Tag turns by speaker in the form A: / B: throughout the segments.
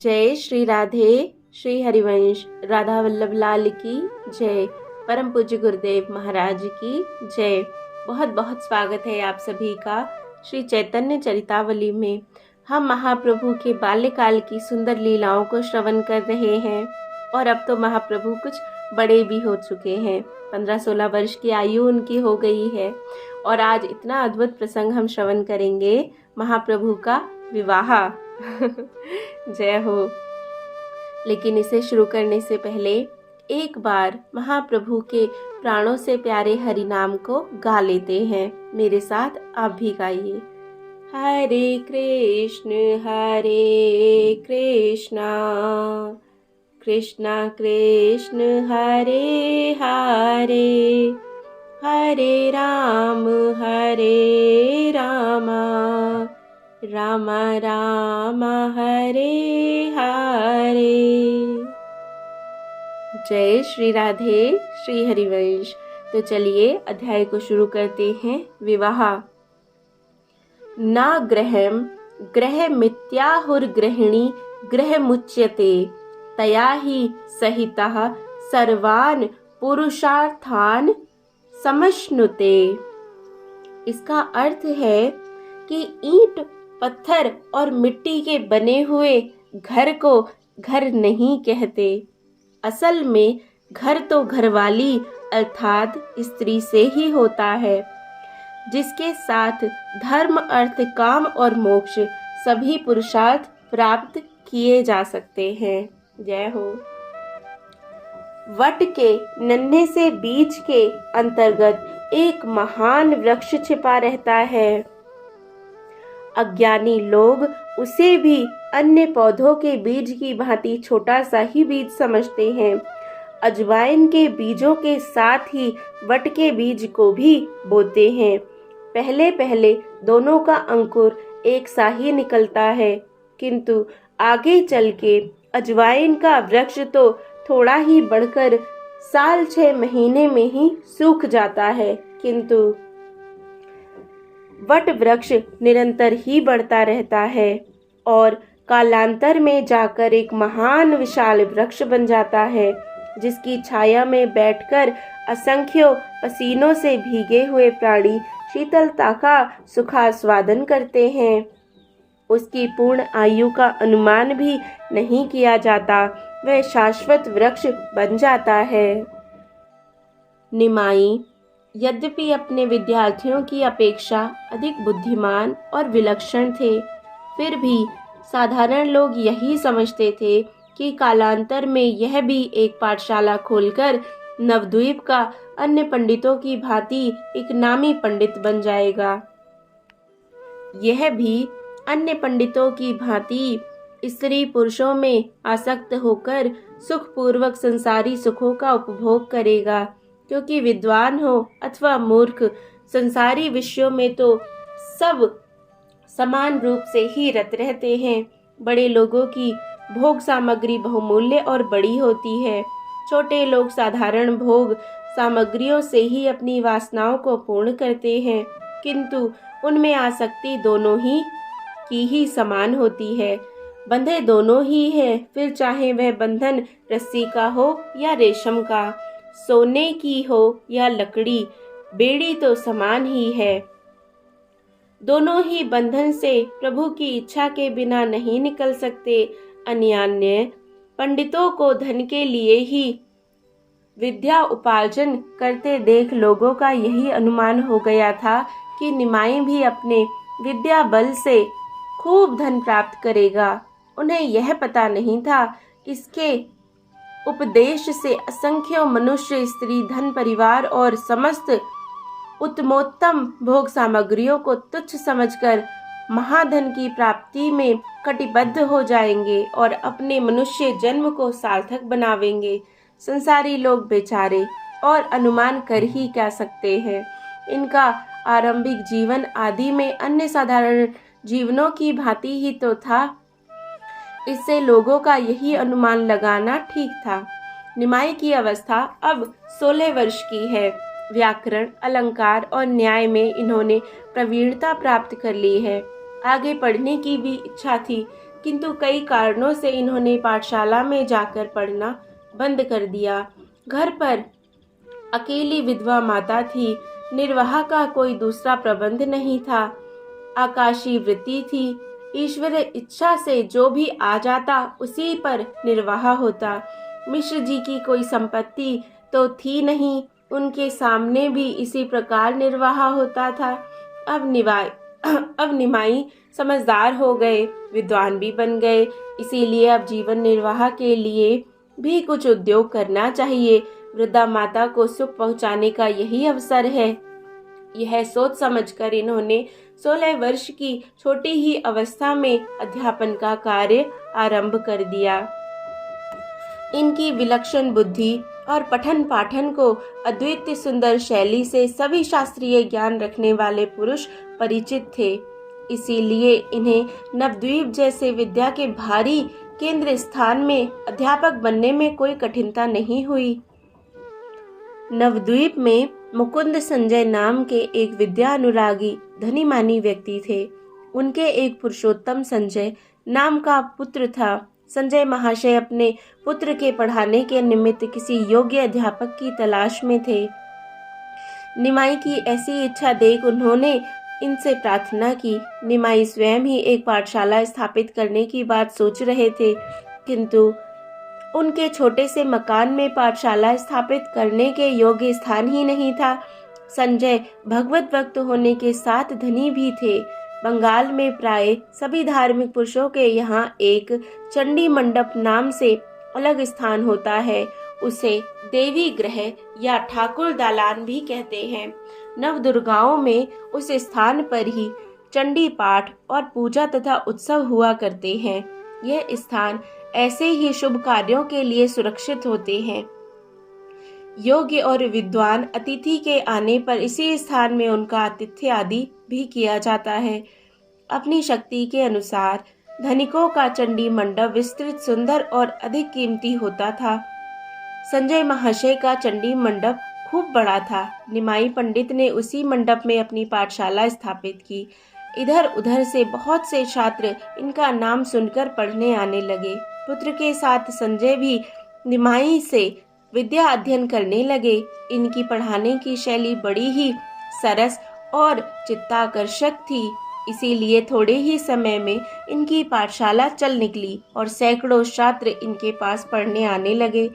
A: जय श्री राधे। श्री हरिवंश राधा वल्लभ लाल की जय। परम पूज्य गुरुदेव महाराज की जय। बहुत बहुत स्वागत है आप सभी का श्री चैतन्य चरितावली में। हम महाप्रभु के बाल्यकाल की सुंदर लीलाओं को श्रवण कर रहे हैं और अब तो महाप्रभु कुछ बड़े भी हो चुके हैं। 15-16 वर्ष की आयु उनकी हो गई है और आज इतना अद्भुत प्रसंग हम श्रवण करेंगे, महाप्रभु का विवाह। जय हो। लेकिन इसे शुरू करने से पहले एक बार महाप्रभु के प्राणों से प्यारे हरि नाम को गा लेते हैं। मेरे साथ आप भी गाइए। हरे कृष्ण कृष्ण कृष्ण हरे हरे, हरे राम राम राम हरे हरे। जय श्री राधे। श्री हरिवंश। तो चलिए अध्याय को शुरू करते हैं। विवाह। न ग्रहम ग्रह मिथ्याहुर्ग्रहिणी ग्रह मुच्यते, तया ही सहितः सर्वान् पुरुषार्थान् समश्नुते। इसका अर्थ है कि ईंट पत्थर और मिट्टी के बने हुए घर को घर नहीं कहते। असल में घर तो घरवाली अर्थात स्त्री से ही होता है, जिसके साथ धर्म अर्थ काम और मोक्ष सभी पुरुषार्थ प्राप्त किए जा सकते हैं। जय हो। वट के नन्हे से बीज के अंतर्गत एक महान वृक्ष छिपा रहता है। अज्ञानी लोग उसे भी अन्य पौधों के बीज की भांति छोटा सा ही बीज समझते हैं। अजवाइन के बीजों के साथ ही वट के बीज को भी बोते हैं। पहले पहले दोनों का अंकुर एक सा ही निकलता है, किंतु आगे चल के अजवाइन का वृक्ष तो थोड़ा ही बढ़कर साल 6 महीने में ही सूख जाता है, किंतु वट वृक्ष निरंतर ही बढ़ता रहता है और कालांतर में जाकर एक महान विशाल वृक्ष बन जाता है, जिसकी छाया में बैठकर असंख्यों पसीनों से भीगे हुए प्राणी शीतलता का सुखास्वादन करते हैं। उसकी पूर्ण आयु का अनुमान भी नहीं किया जाता, वह शाश्वत वृक्ष बन जाता है। निमाई यद्यपि अपने विद्यार्थियों की अपेक्षा अधिक बुद्धिमान और विलक्षण थे, फिर भी साधारण लोग यही समझते थे कि कालांतर में यह भी एक पाठशाला खोलकर नवद्वीप का अन्य पंडितों की भांति एक नामी पंडित बन जाएगा। यह भी अन्य पंडितों की भांति स्त्री पुरुषों में आसक्त होकर सुखपूर्वक संसारी सुखों का उपभोग करेगा, क्योंकि विद्वान हो अथवा मूर्ख, संसारी विषयों में तो सब समान रूप से ही रत रहते हैं। बड़े लोगों की भोग सामग्री बहुमूल्य और बड़ी होती है। छोटे लोग साधारण भोग सामग्रियों से ही अपनी वासनाओं को पूर्ण करते हैं, किंतु उनमें आसक्ति दोनों ही की ही समान होती है। बंधे दोनों ही है, फिर चाहे वह बंधन रस्सी का हो या रेशम का, सोने की हो या लकड़ी, बेड़ी तो समान ही है। दोनों ही बंधन से प्रभु की इच्छा के बिना नहीं निकल सकते। अन्यान्य पंडितों को धन के लिए ही विद्या उपार्जन करते देख लोगों का यही अनुमान हो गया था कि निमाई भी अपने विद्या बल से खूब धन प्राप्त करेगा। उन्हें यह पता नहीं था इसके उपदेश से असंख्यों मनुष्य, स्त्री, धन, परिवार और समस्त उत्तमोत्तम भोग सामग्रियों को तुच्छ समझकर महाधन की प्राप्ति में कटिबद्ध हो जाएंगे और अपने मनुष्य जन्म को सार्थक बनावेंगे। संसारी लोग बेचारे और अनुमान कर ही क्या सकते हैं। इनका आरंभिक जीवन आदि में अन्य साधारण जीवनों की भांति ही तो था। इससे लोगों का यही अनुमान लगाना ठीक था। निमाई की अवस्था अब 16 वर्ष की है। व्याकरण, अलंकार और न्याय में इन्होंने प्रवीणता प्राप्त कर ली है। आगे पढ़ने की भी इच्छा थी, किंतु कई कारणों से इन्होंने पाठशाला में जाकर पढ़ना बंद कर दिया। घर पर अकेली विधवा माता थी, निर्वाह का कोई दूसरा प्रबंध नहीं था। आकाशीय वृत्ति थी, ईश्वरीय इच्छा से जो भी आ जाता उसी पर निर्वाह होता। मिश्र जी की कोई संपत्ति तो थी नहीं, उनके सामने भी इसी प्रकार निर्वाह होता था। अब निमाई समझदार हो गए, विद्वान भी बन गए, इसीलिए अब जीवन निर्वाह के लिए भी कुछ उद्योग करना चाहिए। वृद्धा माता को सुख पहुंचाने का यही अवसर है। यह सोच समझकर इन्होंने 16 वर्ष की छोटी ही अवस्था में अध्यापन का कार्य आरंभ कर दिया। इनकी विलक्षण बुद्धि और पठन पाठन को अद्वितीय सुंदर शैली से सभी शास्त्रीय ज्ञान रखने वाले पुरुष परिचित थे। इसीलिए इन्हें नवद्वीप जैसे विद्या के भारी केंद्र स्थान में अध्यापक बनने में कोई कठिनता नहीं हुई। नवद्वीप में मुकुंद संजय नाम के एक विद्या अनुरागी धनी मानी व्यक्ति थे। उनके एक पुरुषोत्तम संजय नाम का पुत्र था। संजय महाशय अपने पुत्र के पढ़ाने के निमित्त किसी योग्य अध्यापक की तलाश में थे। निमाई की ऐसी इच्छा देख उन्होंने इनसे प्रार्थना की। निमाई स्वयं ही एक पाठशाला स्थापित करने की बात सोच रहे थे, किंतु उनके छोटे से मकान में पाठशाला स्थापित करने के योग्य स्थान ही नहीं था। संजय भगवत भक्त होने के साथ धनी भी थे। बंगाल में प्राय सभी धार्मिक पुरुषों के यहाँ एक चंडी मंडप नाम से अलग स्थान होता है। उसे देवी ग्रह या ठाकुर दालान भी कहते हैं। नवदुर्गाओं में उस स्थान पर ही चंडी पाठ और पूजा तथा उत्सव हुआ करते हैं। यह स्थान ऐसे ही शुभ कार्यों के लिए सुरक्षित होते हैं। योग्य और विद्वान अतिथि के आने पर इसी स्थान में उनका आतिथ्य आदि भी किया जाता है। अपनी शक्ति के अनुसार धनिकों का चंडी मंडप विस्तृत, सुंदर और अधिक कीमती होता था। संजय महाशय का चंडी मंडप खूब बड़ा था। निमाई पंडित ने उसी मंडप में अपनी पाठशाला स्थापित की। इधर उधर से बहुत से छात्र इनका नाम सुनकर पढ़ने आने लगे। पुत्र के साथ संजय भी निमाई से विद्या अध्ययन करने लगे। इनकी पढ़ाने की शैली बड़ी ही सरस और चित्ताकर्षक थी, इसीलिए थोड़े ही समय में इनकी पाठशाला चल निकली और सैकड़ों छात्र इनके पास पढ़ने आने लगे।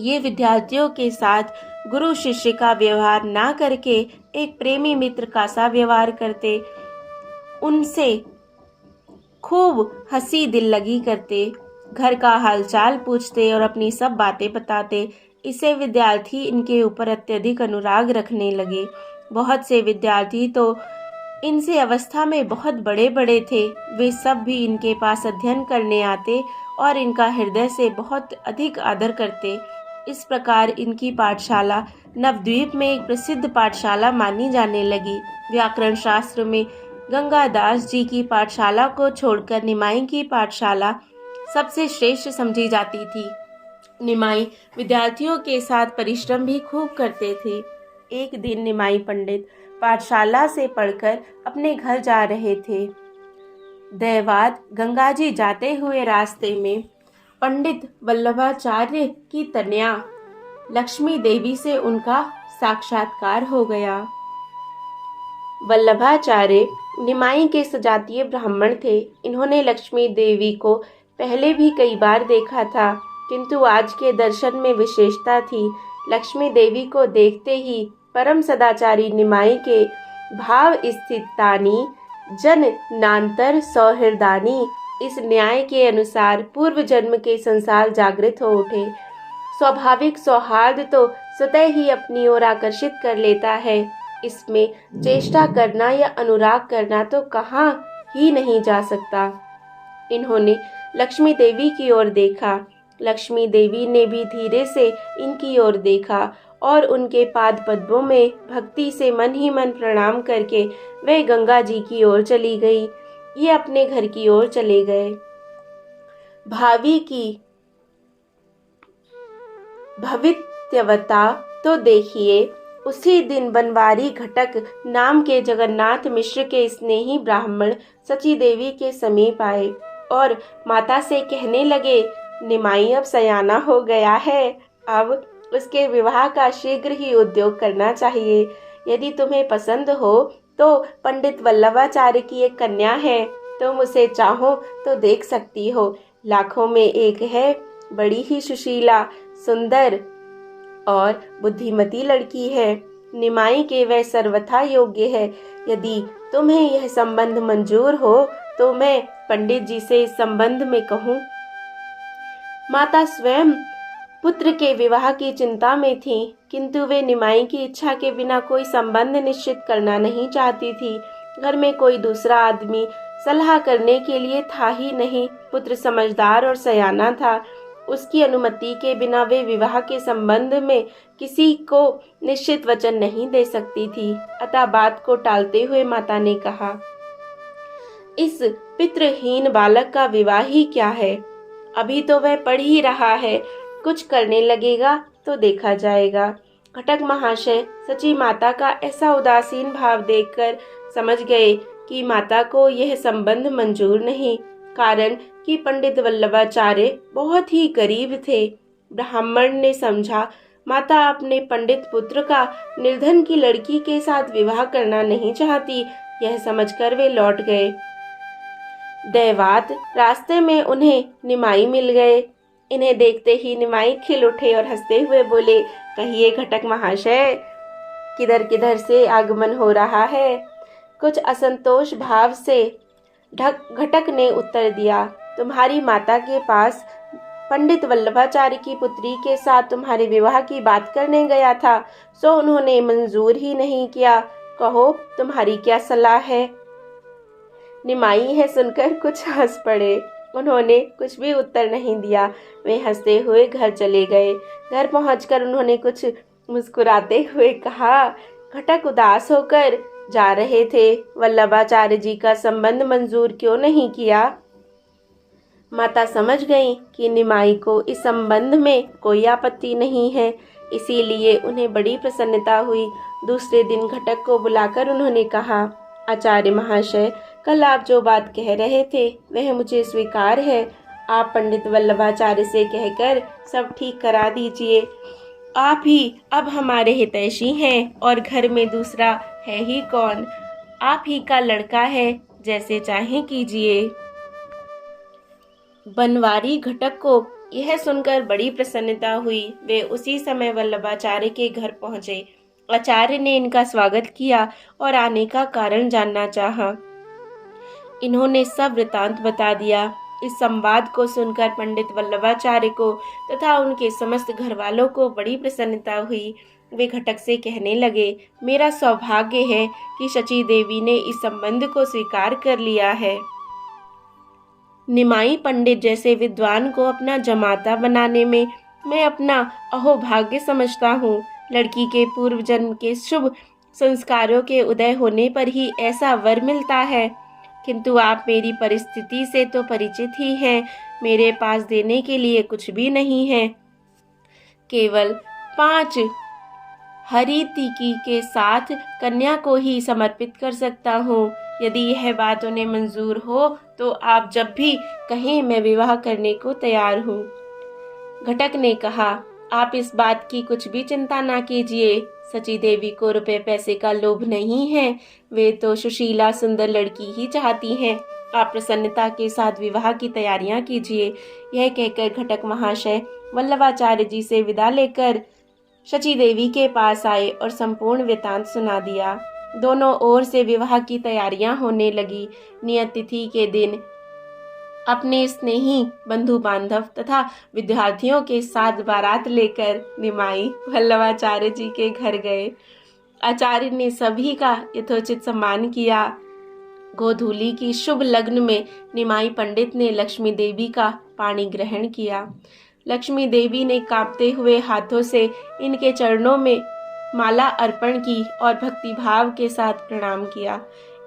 A: ये विद्यार्थियों के साथ गुरु शिष्य का व्यवहार ना करके एक प्रेमी मित्र का सा व्यवहार करते, उनसे खूब हंसी दिल लगी करते, घर का हालचाल पूछते और अपनी सब बातें बताते। इससे विद्यार्थी इनके ऊपर अत्यधिक अनुराग रखने लगे। बहुत से विद्यार्थी तो इनसे अवस्था में बहुत बड़े बड़े थे, वे सब भी इनके पास अध्ययन करने आते और इनका हृदय से बहुत अधिक आदर करते। इस प्रकार इनकी पाठशाला नवद्वीप में एक प्रसिद्ध पाठशाला मानी जाने लगी। व्याकरण शास्त्र में गंगादास जी की पाठशाला को छोड़कर निमाई की पाठशाला सबसे श्रेष्ठ समझी जाती थी। निमाई विद्यार्थियों के साथ परिश्रम भी खूब करते थे। एक दिन निमाई पंडित पाठशाला से पढ़कर अपने घर जा रहे थे। दैवाद गंगाजी जाते हुए रास्ते में पंडित वल्लभाचार्य की कन्या लक्ष्मी देवी से उनका साक्षात्कार हो गया। वल्लभाचार्य निमाई के सजातीय ब्राह्मण थे। इन्होंने लक्ष्मी देवी को पहले भी कई बार देखा था, किंतु आज के दर्शन में विशेषता थी। लक्ष्मी देवी को देखते ही परम सदाचारी निमाई के भाव स्थितानी जन नांतर सौहृदानी, इस न्याय के अनुसार पूर्व जन्म के संसार जागृत हो उठे। स्वाभाविक सौहार्द तो स्वतः ही अपनी ओर आकर्षित कर लेता है, इसमें चेष्टा करना या अनुराग करना तो कहाँ ही नहीं जा सकता। इन्होंने लक्ष्मी देवी की ओर देखा। लक्ष्मी देवी ने भी धीरे से इनकी ओर देखा और उनके पाद पद्मों में भक्ति से मन ही मन प्रणाम करके वे गंगा जी की ओर चली गई। ये अपने घर की ओर चले गए। भावी की भवित्यवता तो देखिए, उसी दिन बनवारी घटक नाम के जगन्नाथ मिश्र के स्नेही ब्राह्मण सची देवी के समीप आए। और माता से कहने लगे, निमाई अब सयाना हो गया है, अब उसके विवाह का शीघ्र ही उद्योग करना चाहिए। यदि तुम्हें पसंद हो तो पंडित वल्लभाचार्य की एक कन्या है, तुम उसे चाहो तो देख सकती हो। लाखों में एक है, बड़ी ही सुशीला, सुंदर और बुद्धिमती लड़की है। निमाई के वह सर्वथा योग्य है। यदि तुम्हें यह संबंध मंजूर हो तो मैं पंडित जी से इस संबंध में कहूँ। माता स्वयं पुत्र के विवाह की चिंता में थी, किंतु वे निमाई की इच्छा के बिना कोई संबंध निश्चित करना नहीं चाहती थी। घर में कोई दूसरा आदमी सलाह करने के लिए था ही नहीं। पुत्र समझदार और सयाना था, उसकी अनुमति के बिना वे विवाह के संबंध में किसी को निश्चित वचन नहीं दे सकती थी। अतः बात को टालते हुए माता ने कहा, इस पितृहीन बालक का विवाह ही क्या है, अभी तो वह पढ़ ही रहा है, कुछ करने लगेगा तो देखा जाएगा। घटक महाशय सची माता का ऐसा उदासीन भाव देखकर समझ गए कि माता को यह संबंध मंजूर नहीं, कारण कि पंडित वल्लभाचार्य बहुत ही गरीब थे। ब्राह्मण ने समझा माता अपने पंडित पुत्र का निर्धन की लड़की के साथ विवाह करना नहीं चाहती। यह समझकर वे लौट गए। दैवात रास्ते में उन्हें निमाई मिल गए। इन्हें देखते ही निमाई खिल उठे और हंसते हुए बोले, कहिए घटक महाशय, किधर किधर से आगमन हो रहा है। कुछ असंतोष भाव से घटक ने उत्तर दिया, तुम्हारी माता के पास पंडित वल्लभाचार्य की पुत्री के साथ तुम्हारे विवाह की बात करने गया था, सो उन्होंने मंजूर ही नहीं किया। कहो तुम्हारी क्या सलाह है। निमाई है सुनकर कुछ हंस पड़े। उन्होंने कुछ भी उत्तर नहीं दिया। वे हंसते हुए घर चले गए। घर पहुंचकर उन्होंने कुछ मुस्कुराते हुए कहा, घटक उदास होकर जा रहे थे, वल्लभाचार्य जी का संबंध मंजूर क्यों नहीं किया। माता समझ गई कि निमाई को इस संबंध में कोई आपत्ति नहीं है, इसीलिए उन्हें बड़ी प्रसन्नता हुई। दूसरे दिन घटक को बुलाकर उन्होंने कहा, आचार्य महाशय, कल आप जो बात कह रहे थे वह मुझे स्वीकार है। आप पंडित वल्लभाचार्य से कहकर सब ठीक करा दीजिए। आप ही अब हमारे हितैषी हैं और घर में दूसरा है ही कौन। आप ही का लड़का है, जैसे चाहें कीजिए। बनवारी घटक को यह सुनकर बड़ी प्रसन्नता हुई। वे उसी समय वल्लभाचार्य के घर पहुंचे। आचार्य ने इनका स्वागत किया और आने का कारण जानना चाहा। इन्होंने सब वृतांत बता दिया। इस संवाद को सुनकर पंडित वल्लभाचार्य को तथा उनके समस्त घर वालों को बड़ी प्रसन्नता हुई। वे घटक से कहने लगे, मेरा सौभाग्य है कि शची देवी ने इस संबंध को स्वीकार कर लिया है। निमाई पंडित जैसे विद्वान को अपना जमाता बनाने में मैं अपना अहोभाग्य समझता हूँ। लड़की के पूर्व जन्म के शुभ संस्कारों के उदय होने पर ही ऐसा वर मिलता है, किंतु आप मेरी परिस्थिति से तो परिचित ही हैं। मेरे पास देने के लिए कुछ भी नहीं है, केवल 5 हरी टिकी के साथ कन्या को ही समर्पित कर सकता हूँ। यदि यह बात उन्हें मंजूर हो तो आप जब भी कहें मैं विवाह करने को तैयार हूँ। घटक ने कहा, आप इस बात की कुछ भी चिंता ना कीजिए। सची देवी को रुपए पैसे का लोभ नहीं है, वे तो सुशीला सुंदर लड़की ही चाहती हैं। आप प्रसन्नता के साथ विवाह की तैयारियां कीजिए। यह कहकर घटक महाशय वल्लभाचार्य जी से विदा लेकर शची देवी के पास आए और संपूर्ण वृतांत सुना दिया। दोनों ओर से विवाह की तैयारियां होने लगी। नियत तिथि के दिन अपने स्नेही बंधु बांधव तथा विद्यार्थियों के साथ बारात लेकर निमाई वल्लभाचार्य जी के घर गए। आचार्य ने सभी का यथोचित सम्मान किया। गोधूली की शुभ लग्न में निमाई पंडित ने लक्ष्मी देवी का पाणी ग्रहण किया। लक्ष्मी देवी ने कांपते हुए हाथों से इनके चरणों में माला अर्पण की और भक्ति भाव के साथ प्रणाम किया।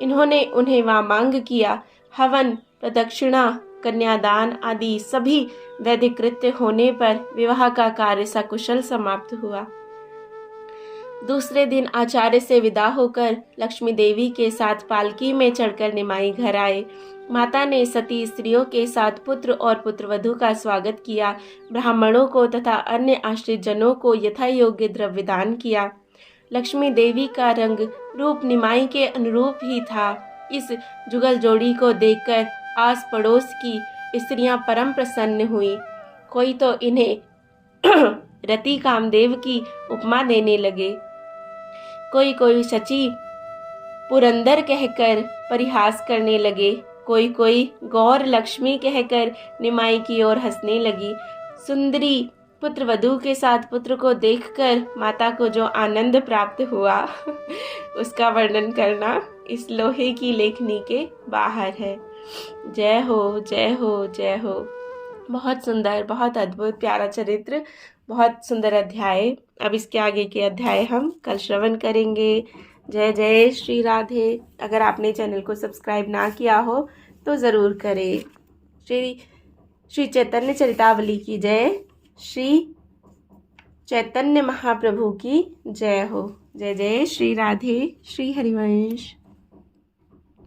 A: इन्होंने उन्हें वामांग किया। हवन, प्रदक्षिणा, कन्यादान आदि सभी वैदिक कृत्य होने पर विवाह का कार्य सकुशल समाप्त हुआ। दूसरे दिन आचार्य से विदा होकर लक्ष्मी देवी के साथ पालकी में चढ़कर निमाई घर आए। माता ने सती स्त्रियों के साथ पुत्र और पुत्रवधू का स्वागत किया। ब्राह्मणों को तथा अन्य आश्रित जनों को यथा योग्य द्रव्य दान किया। लक्ष्मी देवी का रंग रूप निमाई के अनुरूप ही था। इस जुगल जोड़ी को देखकर आस पड़ोस की स्त्रियां परम प्रसन्न हुई। कोई तो इन्हें रति कामदेव की उपमा देने लगे, कोई कोई शची पुरंदर कहकर परिहास करने लगे, कोई कोई गौर लक्ष्मी कहकर निमाई की ओर हंसने लगी। सुंदरी पुत्रवधू के साथ पुत्र को देखकर माता को जो आनंद प्राप्त हुआ उसका वर्णन करना इस लोहे की लेखनी के बाहर है। जय हो, जय हो, जय हो। बहुत सुंदर, बहुत अद्भुत, प्यारा चरित्र, बहुत सुंदर अध्याय। अब इसके आगे के अध्याय हम कल श्रवण करेंगे। जय जय श्री राधे। अगर आपने चैनल को सब्सक्राइब ना किया हो तो ज़रूर करें। श्री चैतन्य चरितावली की जय। श्री चैतन्य महाप्रभु की जय हो। जय जय श्री राधे। श्री हरिवंश।